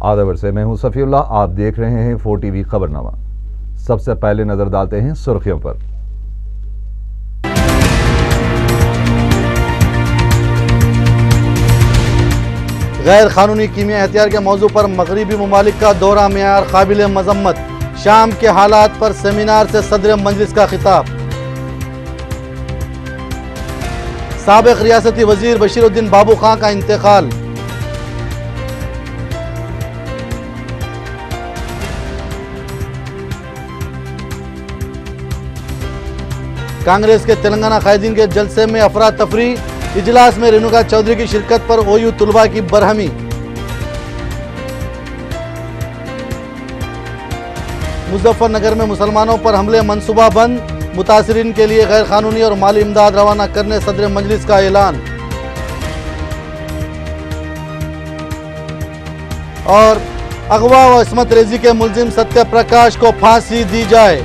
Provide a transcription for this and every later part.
آداب سے میں ہوں صفی اللہ، آپ دیکھ رہے ہیں 4 ٹی وی خبرنامہ۔ سب سے پہلے نظر ڈالتے ہیں سرخیوں پر۔ غیر قانونی کیمیائی ہتھیار کے موضوع پر مغربی ممالک کا دورہ معیار قابل مذمت، شام کے حالات پر سیمینار سے صدر مجلس کا خطاب۔ سابق ریاستی وزیر بشیر الدین بابو خان کا انتقال۔ کانگریس کے تلنگانہ قائدین کے جلسے میں افراتفری، اجلاس میں رینوکا چودھری کی شرکت پر OU طلباء کی برہمی۔ مظفر نگر میں مسلمانوں پر حملے منصوبہ بند، متاثرین کے لیے غیر قانونی اور مالی امداد روانہ کرنے صدر مجلس کا اعلان۔ اور اغوا و عصمت ریزی کے ملزم ستیہ پرکاش کو پھانسی دی جائے،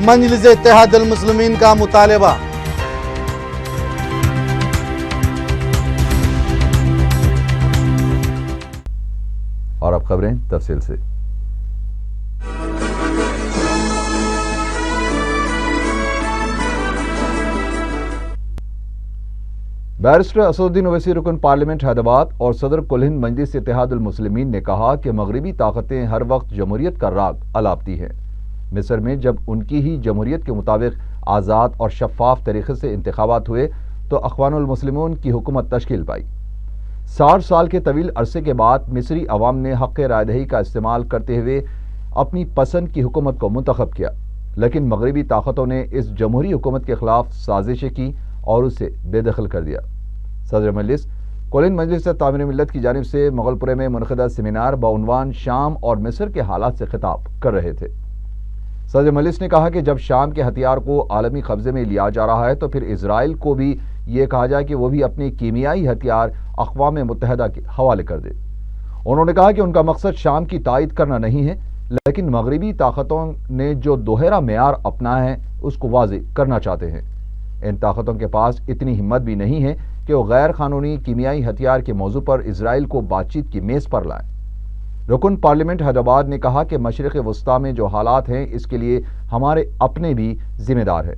مجلس اتحاد المسلمین کا مطالبہ۔ اور اب خبریں تفصیل سے۔ بیرسٹر اسد الدین اویسی رکن پارلیمنٹ حیدرآباد اور صدر کل ہند مجلس اتحاد المسلمین نے کہا کہ مغربی طاقتیں ہر وقت جمہوریت کا راگ الاپتی ہیں۔ مصر میں جب ان کی ہی جمہوریت کے مطابق آزاد اور شفاف طریقے سے انتخابات ہوئے تو اخوان المسلمون کی حکومت تشکیل پائی۔ 60 سال کے طویل عرصے کے بعد مصری عوام نے حق رائے دہی کا استعمال کرتے ہوئے اپنی پسند کی حکومت کو منتخب کیا، لیکن مغربی طاقتوں نے اس جمہوری حکومت کے خلاف سازشیں کی اور اسے بے دخل کر دیا۔ صدر مجلس کل ہند مجلس تعمیر ملت کی جانب سے مغل پورے میں منعقدہ سیمینار بعنوان شام اور مصر کے حالات سے خطاب کر رہے تھے۔ صدر مجلس نے کہا کہ جب شام کے ہتھیار کو عالمی قبضے میں لیا جا رہا ہے تو پھر اسرائیل کو بھی یہ کہا جائے کہ وہ بھی اپنے کیمیائی ہتھیار اقوام متحدہ کے حوالے کر دے۔ انہوں نے کہا کہ ان کا مقصد شام کی تائید کرنا نہیں ہے، لیکن مغربی طاقتوں نے جو دوہرا معیار اپنایا ہے اس کو واضح کرنا چاہتے ہیں۔ ان طاقتوں کے پاس اتنی ہمت بھی نہیں ہے کہ وہ غیر قانونی کیمیائی ہتھیار کے موضوع پر اسرائیل کو بات چیت کی میز پر لائیں۔ رکن پارلیمنٹ حیدرآباد نے کہا کہ مشرق وسطیٰ میں جو حالات ہیں اس کے لیے ہمارے اپنے بھی ذمہ دار ہیں۔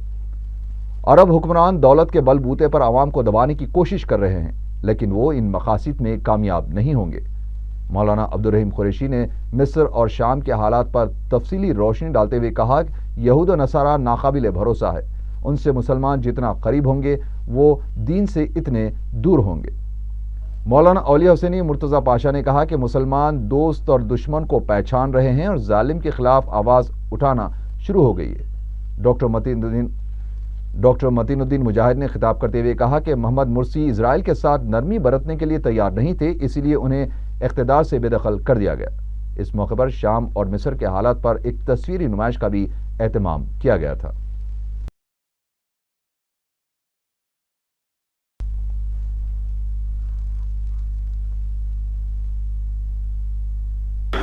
عرب حکمران دولت کے بل بوتے پر عوام کو دبانے کی کوشش کر رہے ہیں، لیکن وہ ان مقاصد میں کامیاب نہیں ہوں گے۔ مولانا عبدالرحیم قریشی نے مصر اور شام کے حالات پر تفصیلی روشنی ڈالتے ہوئے کہا کہ یہود و نصارہ ناقابل بھروسہ ہے، ان سے مسلمان جتنا قریب ہوں گے وہ دین سے اتنے دور ہوں گے۔ مولانا اولیاء حسینی مرتضیٰ پاشا نے کہا کہ مسلمان دوست اور دشمن کو پہچان رہے ہیں اور ظالم کے خلاف آواز اٹھانا شروع ہو گئی ہے۔ ڈاکٹر متین الدین مجاہد نے خطاب کرتے ہوئے کہا کہ محمد مرسی اسرائیل کے ساتھ نرمی برتنے کے لیے تیار نہیں تھے، اسی لیے انہیں اقتدار سے بے دخل کر دیا گیا۔ اس موقع پر شام اور مصر کے حالات پر ایک تصویری نمائش کا بھی اہتمام کیا گیا تھا۔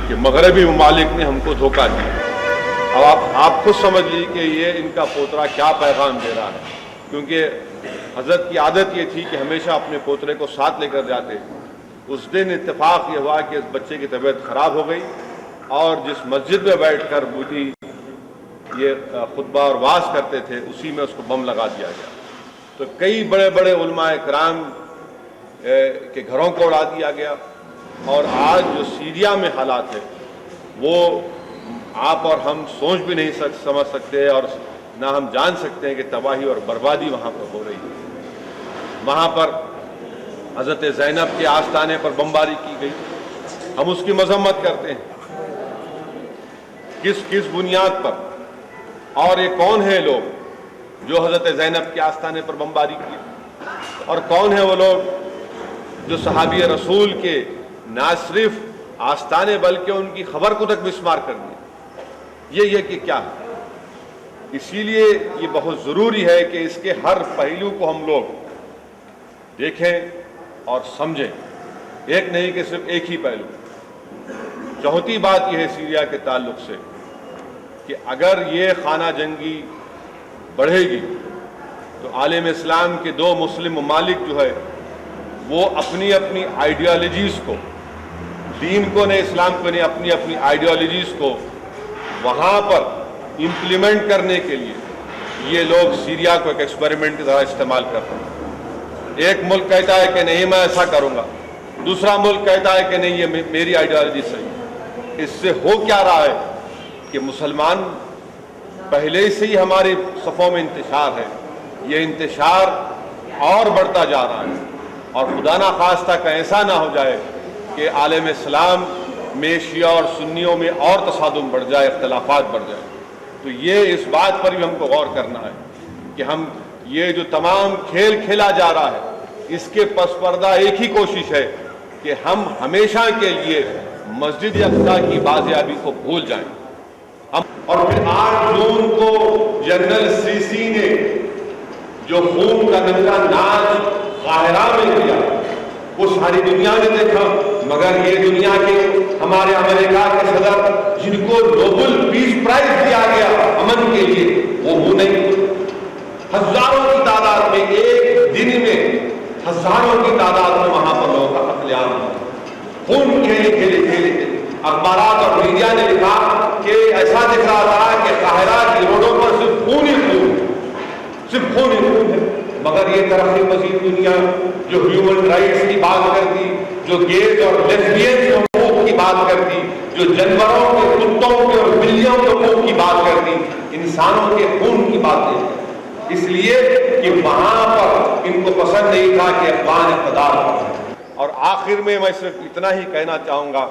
کہ مغربی ممالک نے ہم کو دھوکہ دیا۔ اب آپ خود سمجھ لیجیے کہ یہ ان کا پوترا کیا پیغام دے رہا ہے، کیونکہ حضرت کی عادت یہ تھی کہ ہمیشہ اپنے پوترے کو ساتھ لے کر جاتے۔ اس دن اتفاق یہ ہوا کہ اس بچے کی طبیعت خراب ہو گئی اور جس مسجد میں بیٹھ کر مودی یہ خطبہ اور وعظ کرتے تھے اسی میں اس کو بم لگا دیا گیا۔ تو کئی بڑے بڑے علماء کرام کے گھروں کو اڑا دیا گیا، اور آج جو سیریا میں حالات ہیں وہ آپ اور ہم سوچ بھی نہیں سمجھ سکتے، اور نہ ہم جان سکتے ہیں کہ تباہی اور بربادی وہاں پر ہو رہی ہے۔ وہاں پر حضرت زینب کے آستانے پر بمباری کی گئی، ہم اس کی مذمت کرتے ہیں۔ کس بنیاد پر؟ اور یہ کون ہیں لوگ جو حضرت زینب کے آستانے پر بمباری کی؟ اور کون ہیں وہ لوگ جو صحابی رسول کے نہ صرف آستانے بلکہ ان کی خبر کو تک مسمار کر دیا؟ یہ کہ کیا ہے؟ اسی لیے یہ بہت ضروری ہے کہ اس کے ہر پہلو کو ہم لوگ دیکھیں اور سمجھیں، ایک نہیں کہ صرف ایک ہی پہلو۔ چوتھی بات یہ ہے سیریا کے تعلق سے کہ اگر یہ خانہ جنگی بڑھے گی تو عالم اسلام کے 2 مسلم ممالک جو ہے وہ اپنی اپنی آئیڈیالوجیز کو دین کو نہیں، اسلام کو نہیں، اپنی اپنی آئیڈیالوجیز کو وہاں پر امپلیمنٹ کرنے کے لیے یہ لوگ سیریا کو ایک ایکسپیریمنٹ کی طرح استعمال کرتے ہیں۔ ایک ملک کہتا ہے کہ نہیں میں ایسا کروں گا، دوسرا ملک کہتا ہے کہ نہیں یہ میری آئیڈیالوجی صحیح۔ اس سے ہو کیا رہا ہے کہ مسلمان پہلے سے ہی ہماری صفوں میں انتشار ہے، یہ انتشار اور بڑھتا جا رہا ہے، اور خدا نہ خواستہ کہ ایسا نہ ہو جائے کہ عالم اسلام میں شیعہ اور سنیوں میں اور تصادم بڑھ جائے، اختلافات بڑھ جائے۔ تو یہ اس بات پر بھی ہم کو غور کرنا ہے کہ ہم یہ جو تمام کھیل کھیلا جا رہا ہے اس کے پس پردہ ایک ہی کوشش ہے کہ ہم ہمیشہ کے لیے مسجد اقصیٰ کی بازیابی کو بھول جائیں۔ اور پھر 8 جون کو جنرل سیسی نے جو خون کا ننگا ناچ قاہرہ میں کیا وہ ساری دنیا نے دیکھا، مگر یہ دنیا کے ہمارے امریکہ کے صدر جن کو نوبل پیس پرائز دیا گیا امن کے لیے وہ منہ نہیں کھولے۔ ہزاروں کی تعداد میں ایک دن میں ہزاروں کی تعداد میں وہاں پر لوگوں کا قتل عام ہوا، خون کھیلے اخبارات اور میڈیا نے لکھا کہ ایسا دکھ رہا تھا کہ قاہرہ کی روڈوں پر صرف خون ہی خون ہے، مگر یہ ترقی پذیر دنیا جو ہیومن رائٹس کی بات کرتی، جو گیز اور لیسبین حقوق کی بات کرتی، جو جانوروں کے، کتوں کے اور بلیوں کے حقوق کی بات کرتی، انسانوں کے خون کی بات نہیں، اس لیے کہ وہاں پر ان کو پسند نہیں تھا کہ افغان اقتدار ہو۔ اور آخر میں صرف اتنا ہی کہنا چاہوں گا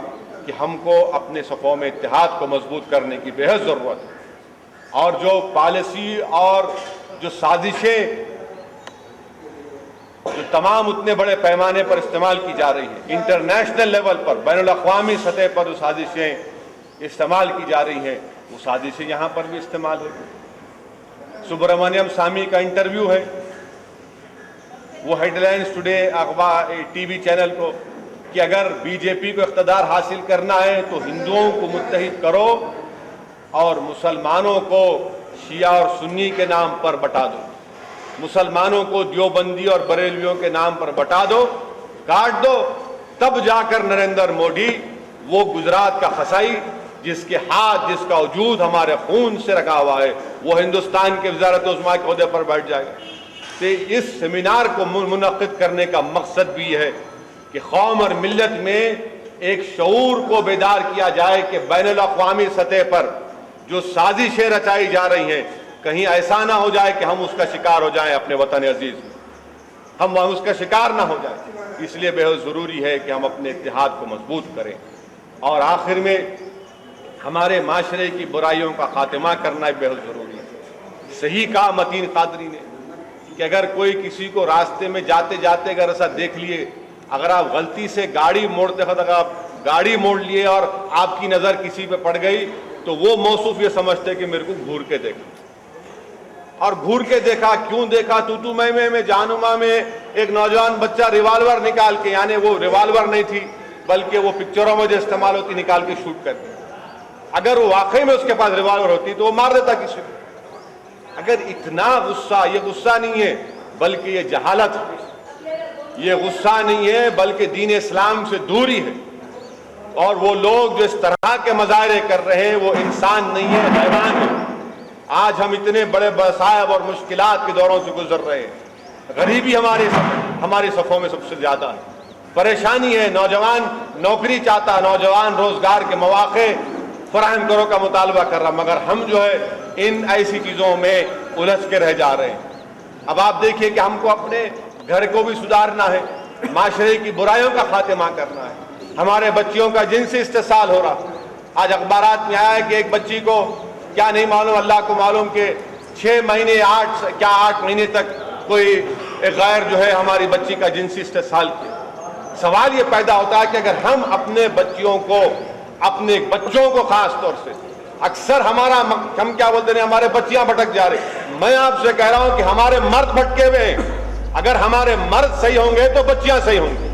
کہ ہم کو اپنے صفوں میں اتحاد کو مضبوط کرنے کی بے حد ضرورت ہے، اور جو پالیسی اور جو سازشیں جو تمام اتنے بڑے پیمانے پر استعمال کی جا رہی ہیں، انٹرنیشنل لیول پر، بین الاقوامی سطح پر جو سازشیں استعمال کی جا رہی ہیں وہ سازشیں یہاں پر بھی استعمال ہوئی۔ سبرامنیم سوامی کا انٹرویو ہے، وہ ہیڈ لائنز ٹوڈے اخبار ٹی وی چینل کو کہ اگر بی جے پی کو اقتدار حاصل کرنا ہے تو ہندوؤں کو متحد کرو اور مسلمانوں کو شیعہ اور سنی کے نام پر بٹا دو، مسلمانوں کو دیوبندی اور بریلویوں کے نام پر بٹا دو، کاٹ دو، تب جا کر نریندر مودی وہ گجرات کا خسائی جس کے ہاتھ، جس کا وجود ہمارے خون سے رکھا ہوا ہے، وہ ہندوستان کے وزارت عظمیٰ کے عہدے پر بیٹھ جائے گا۔ تو اس سیمینار کو منعقد کرنے کا مقصد بھی ہے کہ قوم اور ملت میں ایک شعور کو بیدار کیا جائے کہ بین الاقوامی سطح پر جو سازشیں رچائی جا رہی ہیں کہیں ایسا نہ ہو جائے کہ ہم اس کا شکار ہو جائیں اپنے وطن عزیز میں، ہم اس کا شکار نہ ہو جائیں۔ اس لیے بہت ضروری ہے کہ ہم اپنے اتحاد کو مضبوط کریں، اور آخر میں ہمارے معاشرے کی برائیوں کا خاتمہ کرنا بہت ضروری ہے۔ صحیح کہا متین قادری نے کہ اگر کوئی کسی کو راستے میں جاتے جاتے اگر ایسا دیکھ لیے، اگر آپ غلطی سے گاڑی موڑتے وقت اگر آپ گاڑی موڑ لیے اور آپ کی نظر کسی پہ پڑ گئی تو وہ موصوف یہ سمجھتے کہ میرے کو گھور کے دیکھا، اور گھور کے دیکھا کیوں دیکھا، تو میں جہنما میں ایک نوجوان بچہ ریوالور نکال کے، یعنی وہ ریوالور نہیں تھی بلکہ وہ پکچروں میں جو استعمال ہوتی نکال کے شوٹ کرتے، اگر وہ واقعی میں اس کے پاس ریوالور ہوتی تو وہ مار دیتا کسی کو۔ اگر اتنا غصہ، یہ غصہ نہیں ہے بلکہ یہ جہالت ہے، یہ غصہ نہیں ہے بلکہ دین اسلام سے دوری ہے، اور وہ لوگ جو اس طرح کے مظاہرے کر رہے ہیں وہ انسان نہیں ہے، حیوان ہے۔ آج ہم اتنے بڑے مصائب اور مشکلات کے دوروں سے گزر رہے ہیں، غریبی ہماری صفوں میں سب سے زیادہ ہے، پریشانی ہے، نوجوان نوکری چاہتا، نوجوان روزگار کے مواقع فراہم کرو کا مطالبہ کر رہا، مگر ہم جو ہے ان ایسی چیزوں میں الجھ کے رہ جا رہے ہیں۔ اب آپ دیکھیے کہ ہم کو اپنے گھر کو بھی سدھارنا ہے، معاشرے کی برائیوں کا خاتمہ کرنا ہے، ہمارے بچیوں کا جنسی استحصال ہو رہا۔ آج اخبارات میں آیا ہے کہ ایک بچی کو کیا نہیں معلوم، اللہ کو معلوم کہ 6 مہینے 8 مہینے تک کوئی غیر جو ہے ہماری بچی کا جنسی استحصال کیا۔ سوال یہ پیدا ہوتا ہے کہ اگر ہم اپنے بچیوں کو، اپنے بچوں کو خاص طور سے، اکثر ہم کیا بولتے ہیں، ہمارے بچیاں بھٹک جا رہے، میں آپ سے کہہ رہا ہوں کہ ہمارے مرد بھٹکے ہوئے ہیں، اگر ہمارے مرد صحیح ہوں گے تو بچیاں صحیح ہوں گی۔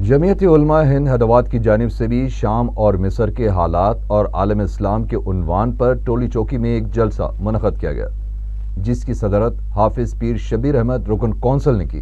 جمعیت علماء ہند حیدرآباد کی جانب سے بھی شام اور مصر کے حالات اور عالم اسلام کے عنوان پر ٹولی چوکی میں ایک جلسہ منعقد کیا گیا، جس کی صدارت حافظ پیر شبیر احمد رکن کونسل نے کی۔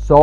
100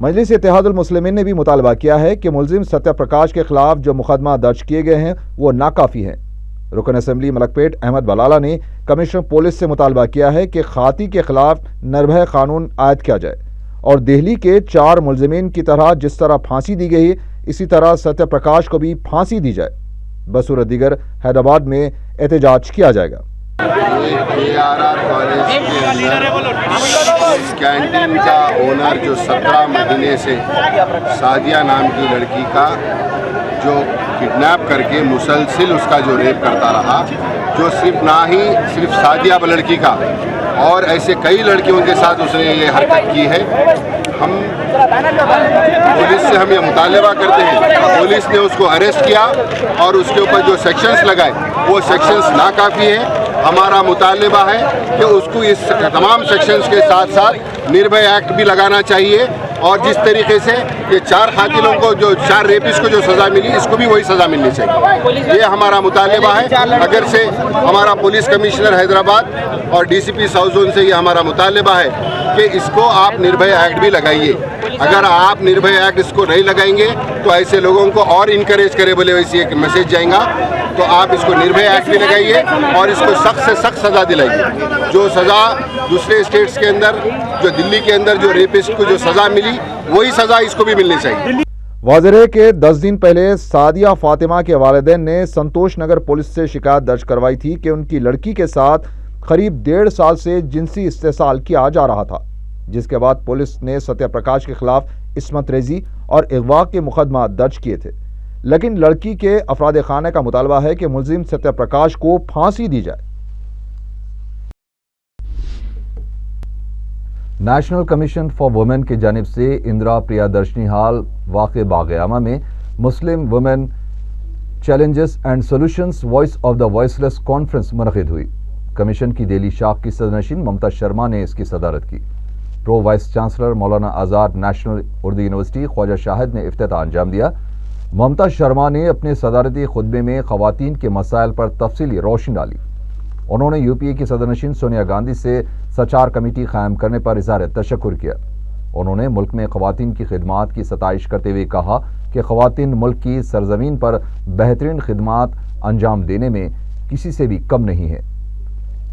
مجلس اتحاد المسلمین نے بھی مطالبہ کیا ہے کہ ملزم ستیہ پرکاش کے خلاف جو مقدمہ درج کیے گئے ہیں وہ ناکافی ہیں۔ رکن اسمبلی ملک پیٹ احمد بلالہ نے کمشنر پولیس سے مطالبہ کیا ہے کہ خاطی کے خلاف نربھے قانون عائد کیا جائے اور دہلی کے 4 ملزمین کی طرح جس طرح پھانسی دی گئی اسی طرح ستیہ پرکاش کو بھی پھانسی دی جائے۔ بصورت دیگر حیدرآباد میں احتجاج کیا جائے گا۔ ARR کالج کے اندر اس کینٹین کا اونر جو 17 مہینے سے سعدیہ نام کی لڑکی کا جو کڈنیپ کر کے مسلسل اس کا جو ریپ کرتا رہا، جو صرف سعدیہ لڑکی کا اور ایسے کئی لڑکیوں کے ساتھ اس نے یہ حرکت کی ہے۔ ہم پولیس سے یہ مطالبہ کرتے ہیں، پولیس نے اس کو اریسٹ کیا اور اس کے اوپر جو سیکشنز لگائے وہ سیکشنز ناکافی ہیں۔ ہمارا مطالبہ ہے کہ اس کو اس تمام سیکشنز کے ساتھ ساتھ نربھے ایکٹ بھی لگانا چاہیے اور جس طریقے سے یہ 4 قاتلوں کو جو 4 ریپس کو جو سزا ملی اس کو بھی وہی سزا ملنی چاہیے، یہ ہمارا مطالبہ ہے۔ اگر سے ہمارا پولیس کمشنر حیدرآباد اور DCP ساؤتھ زون سے یہ ہمارا مطالبہ ہے کہ اس کو آپ نربھے ایکٹ بھی لگائیے۔ اگر آپ نربھے ایکٹ اس کو نہیں لگائیں گے تو ایسے لوگوں کو اور انکریج کرے بولے ویسی ایک میسج جائیں گا، تو آپ اس کو نربھے ایکٹ بھی لگائیے اور اس کو سخت سے سخت سزا دلائیے۔ جو سزا دوسرے اسٹیٹس کے اندر، جو دلی کے اندر جو ریپسٹ کو جو سزا ملی وہی سزا اس کو بھی ملنی چاہیے۔ واضح ہے کہ 10 دن پہلے سعدیہ فاطمہ کے والدین نے سنتوش نگر پولیس سے شکایت درج کروائی تھی کہ ان کی لڑکی کے ساتھ قریب 1.5 سال سے جنسی استحصال کیا جا رہا تھا، جس کے بعد پولیس نے ستیہ پرکاش کے خلاف عصمت ریزی اور اغوا کے مقدمہ درج کیے تھے، لیکن لڑکی کے افراد خانہ کا مطالبہ ہے کہ ملزم ستیہ پرکاش کو پھانسی دی جائے۔ نیشنل کمیشن فار وومن کی جانب سے اندرا پریا درشنی ہال واقع باغیامہ میں Muslim women challenges and solutions voice of the voiceless conference منعقد ہوئی۔ کمیشن کی دہلی شاخ کی صدرنشین ممتا شرما نے اس کی صدارت کی۔ Pro vice chancellor Maulana Azad national Urdu university خواجہ شاہد نے افتتاح انجام دیا۔ ممتا شرما نے اپنے صدارتی خطبے میں خواتین کے مسائل پر تفصیلی روشنی ڈالی۔ انہوں نے UPA کی صدرنشین سونیا گاندھی سے سچار کمیٹی قائم کرنے پر اظہار تشکر کیا۔ انہوں نے ملک میں خواتین کی خدمات کی ستائش کرتے ہوئے کہا کہ خواتین ملک کی سرزمین پر بہترین خدمات انجام دینے میں کسی سے بھی کم نہیں ہے۔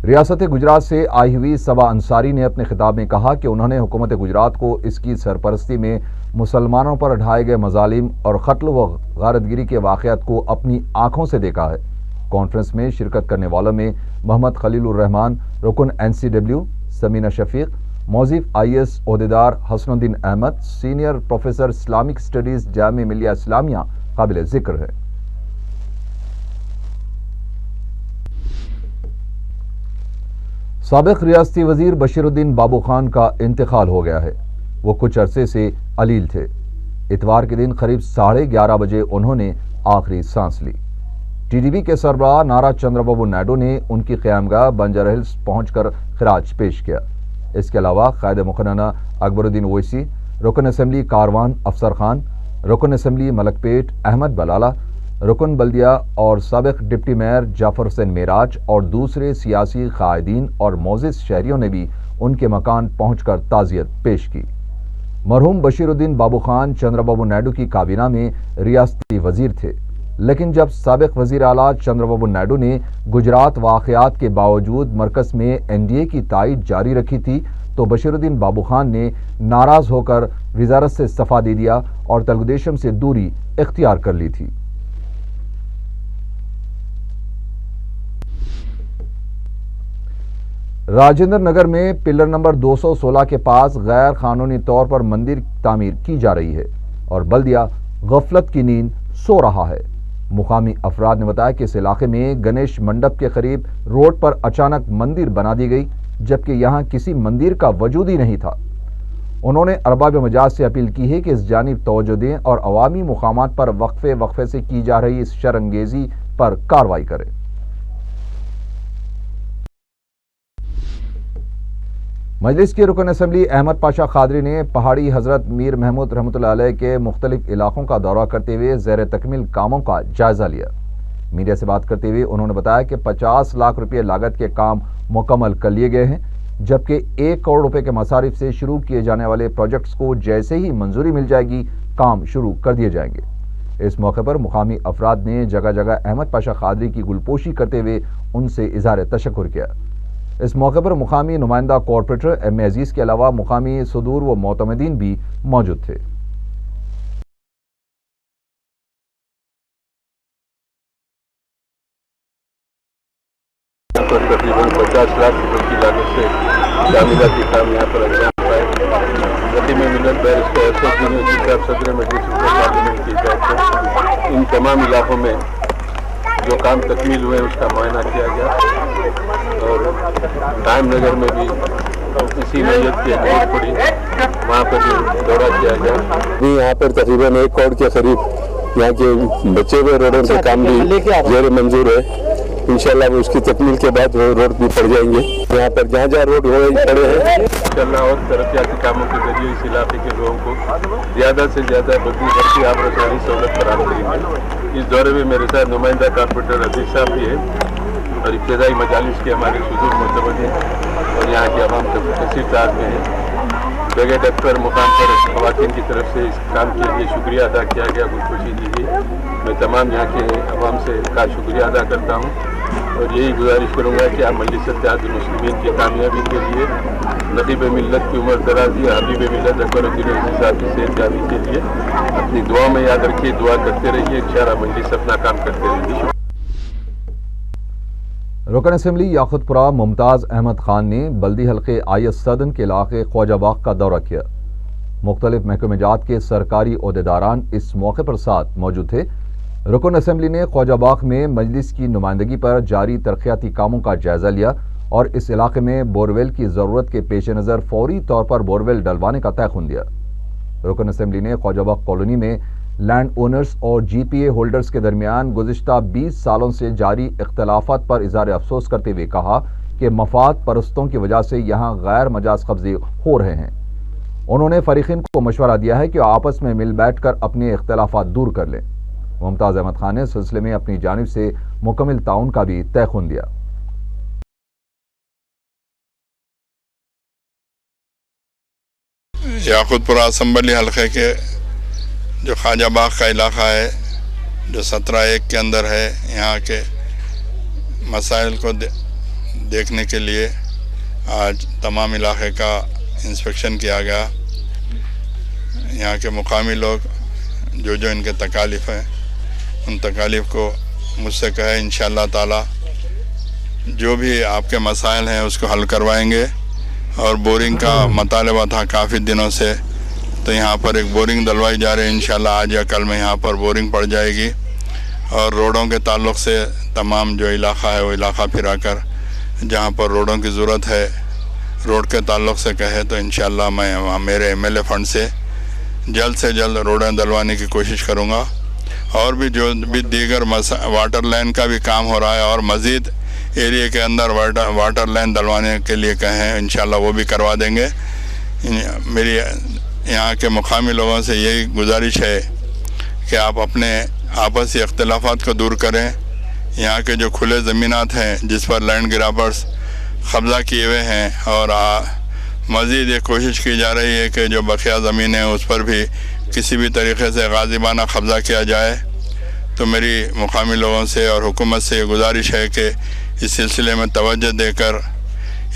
ریاست گجرات سے آئی ہوئی صبا انصاری نے اپنے خطاب میں کہا کہ انہوں نے حکومت گجرات کو اس کی سرپرستی میں مسلمانوں پر ڈھائے گئے مظالم اور قتل و غارتگری کے واقعات کو اپنی آنکھوں سے دیکھا ہے۔ کانفرنس میں شرکت کرنے والوں میں محمد خلیل الرحمان رکن NCW، سمینہ شفیق، موظف IAS عہدیدار Hasan Uddin Ahmed, senior professor Islamic studies Jamia Millia Islamia قابل ذکر ہے۔ سابق ریاستی وزیر بشیر الدین بابو خان کا انتقال ہو گیا ہے۔ وہ کچھ عرصے سے علیل تھے۔ اتوار کے دن قریب 11:30 بجے انہوں نے آخری سانس لی۔ TDP کے سربراہ نارا چندر بابو نائیڈو نے ان کی قیامگاہ بنجارا ہلز پہنچ کر خراج پیش کیا۔ اس کے علاوہ قائد مقننہ اکبر الدین اویسی، رکن اسمبلی کاروان افسر خان، رکن اسمبلی ملک پیٹ احمد بلالہ، رکن بلدیہ اور سابق ڈپٹی میئر جعفر حسین معراج اور دوسرے سیاسی قائدین اور معزز شہریوں نے بھی ان کے مکان پہنچ کر تعزیت پیش کی۔ مرحوم بشیر الدین بابو خان چندر بابو نائیڈو کی کابینہ میں ریاستی وزیر تھے، لیکن جب سابق وزیر اعلیٰ چندر بابو نائیڈو نے گجرات واقعات کے باوجود مرکز میں NDA کی تائید جاری رکھی تھی تو بشیر الدین بابو خان نے ناراض ہو کر وزارت سے استعفیٰ دے دیا اور تلگو دیشم سے دوری اختیار کر لی تھی۔ راجندر نگر میں پلر نمبر 216 کے پاس غیر قانونی طور پر مندر تعمیر کی جا رہی ہے اور بلدیہ غفلت کی نیند سو رہا ہے۔ مقامی افراد نے بتایا کہ اس علاقے میں گنیش منڈپ کے قریب روڈ پر اچانک مندر بنا دی گئی، جبکہ یہاں کسی مندر کا وجود ہی نہیں تھا۔ انہوں نے ارباب مجاز سے اپیل کی ہے کہ اس جانب توجہ دیں اور عوامی مقامات پر وقفے سے کی جا رہی اس شرانگیزی پر کارروائی کریں۔ مجلس کے رکن اسمبلی احمد پاشا قادری نے پہاڑی حضرت میر محمود رحمۃ اللہ علیہ کے مختلف علاقوں کا دورہ کرتے ہوئے زیر تکمیل کاموں کا جائزہ لیا۔ میڈیا سے بات کرتے ہوئے انہوں نے بتایا کہ 50 لاکھ روپے لاگت کے کام مکمل کر لیے گئے ہیں۔ جبکہ 1 کروڑ روپے کے مصارف سے شروع کیے جانے والے پروجیکٹس کو جیسے ہی منظوری مل جائے گی کام شروع کر دیے جائیں گے۔ اس موقع پر مقامی افراد نے جگہ جگہ احمد پاشا قادری کی گلپوشی کرتے ہوئے ان سے اظہار تشکر کیا۔ اس موقع پر مقامی نمائندہ کارپوریٹر ایم اے عزیز کے علاوہ مقامی صدور و معتمدین بھی موجود تھے۔ تقریباً 50 لاکھ روپے کی لاگت سے تعمیراتی کام یہاں پر انجام پائے۔ وکیل ملت بیرسٹر اسد الدین اویسی صاحب صدر مجلس پارلیمنٹ کی ہدایت سے ان تمام علاقوں میں جو کام تکمیل ہوئے اس کا معائنہ کیا گیا اور قائم نگر میں بھی اسی نیت کی ضرورت پڑی، وہاں پر بھی دورہ کیا گیا۔ یہاں پر تقریباً 1 کروڑ کے قریب یہاں کے بچے ہوئے روڈوں کے کام بھی زیر منظور ہے۔ انشاءاللہ وہ اس کی تکمیل کے بعد وہ روڈ بھی پڑ جائیں گے۔ یہاں پر جہاں جہاں روڈ پڑے ہیں انشاءاللہ اور ترقیاتی کاموں کے ذریعے اس علاقے کے لوگوں کو زیادہ سے زیادہ بدی آب رسانی سہولت فراہم کریں گے۔ اس دورے میں میرے ساتھ نمائندہ کارپوریٹر عزیز صاحب بھی ہیں اور ابتدائی مجالس کے ہمارے صدور معتمد ہیں اور یہاں کے عوام کے کثیر تعداد میں ہیں۔ جگہ جگہ پر مقام پر خواتین کی طرف سے اس کام کے لیے شکریہ ادا کیا گیا، گلپوشی دی گئی۔ میں تمام یہاں کے عوام سے کا شکریہ ادا کرتا ہوں اور یہی گزارش کروں گا کہ آپ مجلس اتحاد المسلمین کی کامیابی کے لیے نقیب ملت کی عمر درازی، حبیب ملت اکبر الدین اویسی صاحب کی صحت یابی کے لیے اپنی دعا میں یاد رکھیے، دعا کرتے رہیے، انشاءاللہ مجلس اپنا کام کرتے رہے گی۔ رکن اسمبلی یاقوت پورہ ممتاز احمد خان نے بلدی حلقے آئیس صدن کے علاقے خواجہ باغ کا دورہ کیا۔ مختلف محکمہ جات کے سرکاری عہدیداران اس موقع پر ساتھ موجود تھے۔ رکن اسمبلی نے خواجہ باغ میں مجلس کی نمائندگی پر جاری ترقیاتی کاموں کا جائزہ لیا اور اس علاقے میں بورویل کی ضرورت کے پیش نظر فوری طور پر بورویل ڈلوانے کا تیقن دیا۔ رکن اسمبلی نے خواجہ باغ کالونی میں لینڈ اونرز اور جی پی اے ہولڈرز کے درمیان گزشتہ 20 سالوں سے جاری اختلافات پر اظہار افسوس کرتے ہوئے کہا کہ مفاد پرستوں کی وجہ سے یہاں غیر مجاز قبضے ہو رہے ہیں۔ انہوں نے فریقین کو مشورہ دیا ہے کہ آپس میں مل بیٹھ کر اپنے اختلافات دور کر لیں۔ ممتاز احمد خان نے سلسلے میں اپنی جانب سے مکمل تعاون کا بھی تیقن دیا۔ یاقوت پورہ اسمبلی حلقے کے جو خواجہ باغ کا علاقہ ہے جو 17/1 کے اندر ہے، یہاں کے مسائل کو دیکھنے کے لیے آج تمام علاقے کا انسپیکشن کیا گیا۔ یہاں کے مقامی لوگ جو ان کے تکالیف ہیں ان تکالیف کو مجھ سے کہے انشاءاللہ تعالی جو بھی آپ کے مسائل ہیں اس کو حل کروائیں گے۔ اور بورنگ کا مطالبہ تھا کافی دنوں سے، تو یہاں پر ایک بورنگ ڈلوائی جا رہی ہے، انشاءاللہ آج یا کل میں یہاں پر بورنگ پڑ جائے گی۔ اور روڈوں کے تعلق سے تمام جو علاقہ ہے وہ علاقہ پھرا کر جہاں پر روڈوں کی ضرورت ہے روڈ کے تعلق سے کہے تو انشاءاللہ میں میرے ایم ایل اے فنڈ سے جلد روڈیں ڈلوانے کی کوشش کروں گا۔ اور بھی جو بھی دیگر واٹر لائن کا بھی کام ہو رہا ہے اور مزید ایریے کے اندر واٹر لائن ڈلوانے کے لیے کہیں انشاءاللہ وہ بھی کروا دیں گے۔ میری یہاں کے مقامی لوگوں سے یہی گزارش ہے کہ آپ اپنے آپسی اختلافات کو دور کریں۔ یہاں کے جو کھلے زمینات ہیں جس پر لینڈ گرابرز قبضہ کیے ہوئے ہیں اور مزید یہ کوشش کی جا رہی ہے کہ جو بقیہ زمینیں اس پر بھی کسی بھی طریقے سے غاضبانہ قبضہ کیا جائے، تو میری مقامی لوگوں سے اور حکومت سے یہ گزارش ہے کہ اس سلسلے میں توجہ دے کر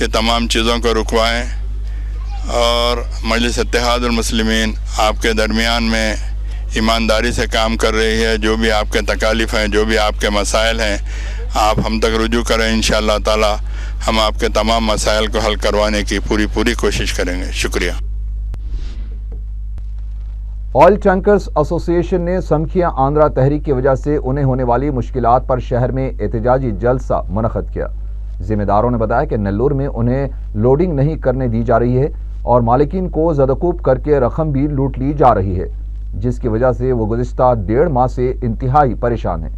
یہ تمام چیزوں کو رکوائیں۔ اور مجلس اتحاد المسلمین آپ کے درمیان میں ایمانداری سے کام کر رہی ہے۔ جو بھی آپ کے تکالیف ہیں، جو بھی آپ کے مسائل ہیں، آپ ہم تک رجوع کریں، انشاءاللہ تعالی ہم آپ کے تمام مسائل کو حل کروانے کی پوری کوشش کریں گے۔ شکریہ۔ آئل ٹینکرز ایسوسی ایشن نے سمکھیا آندھرا تحریک کی وجہ سے انہیں ہونے والی مشکلات پر شہر میں احتجاجی جلسہ منعقد کیا۔ ذمہ داروں نے بتایا کہ نلور میں انہیں لوڈنگ نہیں کرنے دی جا رہی ہے اور مالکین کو زدوکوب کر کے رقم بھی لوٹ لی جا رہی ہے، جس کی وجہ سے وہ گزشتہ 1.5 ماہ سے انتہائی پریشان ہیں۔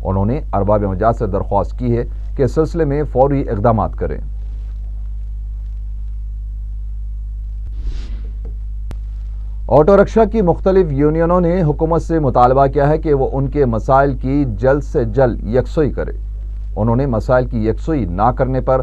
انہوں نے ارباب مجاز سے درخواست کی ہے کہ اس سلسلے میں فوری اقدامات کریں۔ آٹو رکشہ کی مختلف یونینوں نے حکومت سے مطالبہ کیا ہے کہ وہ ان کے مسائل کی جلد سے جلد یکسوئی کرے۔ انہوں نے مسائل کی یکسوئی نہ کرنے پر